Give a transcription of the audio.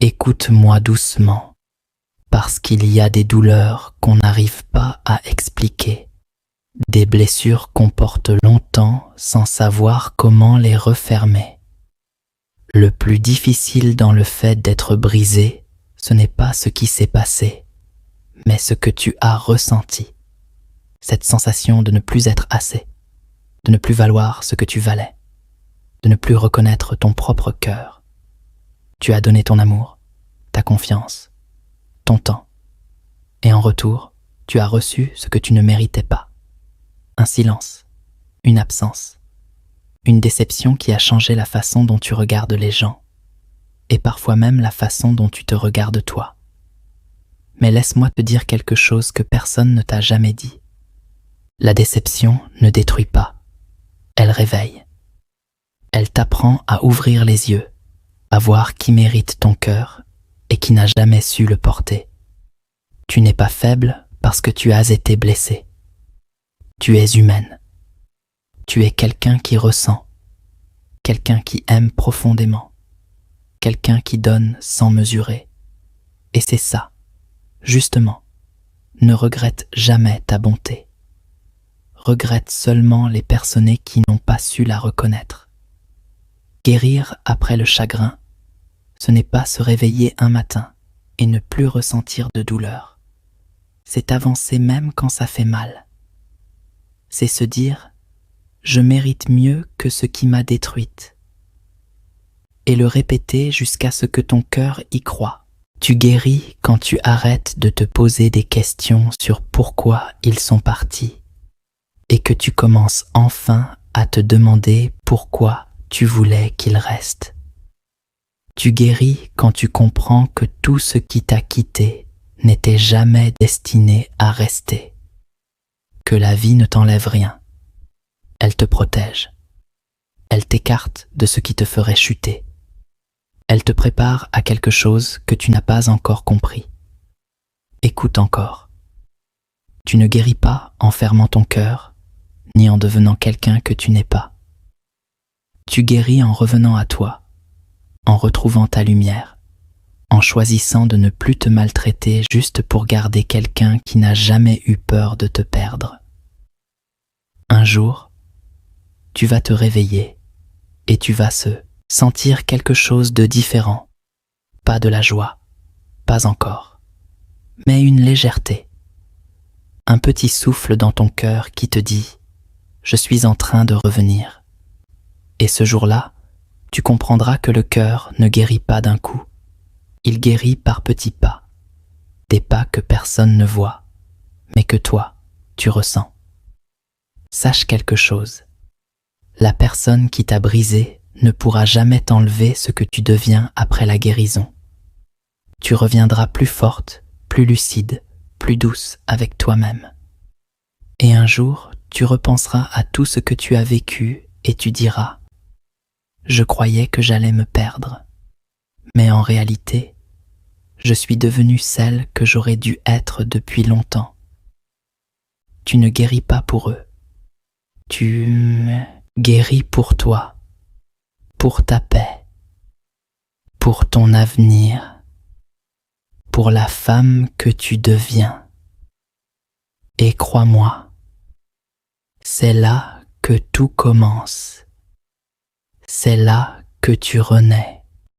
Écoute-moi doucement, parce qu'il y a des douleurs qu'on n'arrive pas à expliquer, des blessures qu'on porte longtemps sans savoir comment les refermer. Le plus difficile dans le fait d'être brisé, ce n'est pas ce qui s'est passé, mais ce que tu as ressenti. Cette sensation de ne plus être assez, de ne plus valoir ce que tu valais, de ne plus reconnaître ton propre cœur. Tu as donné ton amour, ta confiance, ton temps, et en retour, tu as reçu ce que tu ne méritais pas. Un silence, une absence, une déception qui a changé la façon dont tu regardes les gens, et parfois même la façon dont tu te regardes toi. Mais laisse-moi te dire quelque chose que personne ne t'a jamais dit. La déception ne détruit pas, elle réveille. Elle t'apprend à ouvrir les yeux, à voir qui mérite ton cœur et qui n'a jamais su le porter. Tu n'es pas faible parce que tu as été blessé. Tu es humaine. Tu es quelqu'un qui ressent, quelqu'un qui aime profondément, quelqu'un qui donne sans mesurer. Et c'est ça, justement, ne regrette jamais ta bonté. Regrette seulement les personnes qui n'ont pas su la reconnaître. Guérir après le chagrin, ce n'est pas se réveiller un matin et ne plus ressentir de douleur. C'est avancer même quand ça fait mal. C'est se dire « je mérite mieux que ce qui m'a détruite » et le répéter jusqu'à ce que ton cœur y croit. Tu guéris quand tu arrêtes de te poser des questions sur pourquoi ils sont partis et que tu commences enfin à te demander pourquoi tu voulais qu'ils restent. Tu guéris quand tu comprends que tout ce qui t'a quitté n'était jamais destiné à rester, que la vie ne t'enlève rien, elle te protège, elle t'écarte de ce qui te ferait chuter, elle te prépare à quelque chose que tu n'as pas encore compris. Écoute encore, tu ne guéris pas en fermant ton cœur, ni en devenant quelqu'un que tu n'es pas. Tu guéris en revenant à toi, en retrouvant ta lumière, en choisissant de ne plus te maltraiter juste pour garder quelqu'un qui n'a jamais eu peur de te perdre. Un jour, tu vas te réveiller et tu vas sentir quelque chose de différent. Pas de la joie, pas encore, mais une légèreté. Un petit souffle dans ton cœur qui te dit « je suis en train de revenir ». Et ce jour-là, tu comprendras que le cœur ne guérit pas d'un coup. Il guérit par petits pas. Des pas que personne ne voit, mais que toi, tu ressens. Sache quelque chose. La personne qui t'a brisé ne pourra jamais t'enlever ce que tu deviens après la guérison. Tu reviendras plus forte, plus lucide, plus douce avec toi-même. Et un jour, tu repenseras à tout ce que tu as vécu et tu diras « Je croyais que j'allais me perdre, mais en réalité, je suis devenue celle que j'aurais dû être depuis longtemps. » Tu ne guéris pas pour eux, tu guéris pour toi, pour ta paix, pour ton avenir, pour la femme que tu deviens. Et crois-moi, c'est là que tout commence. C'est là que tu renais.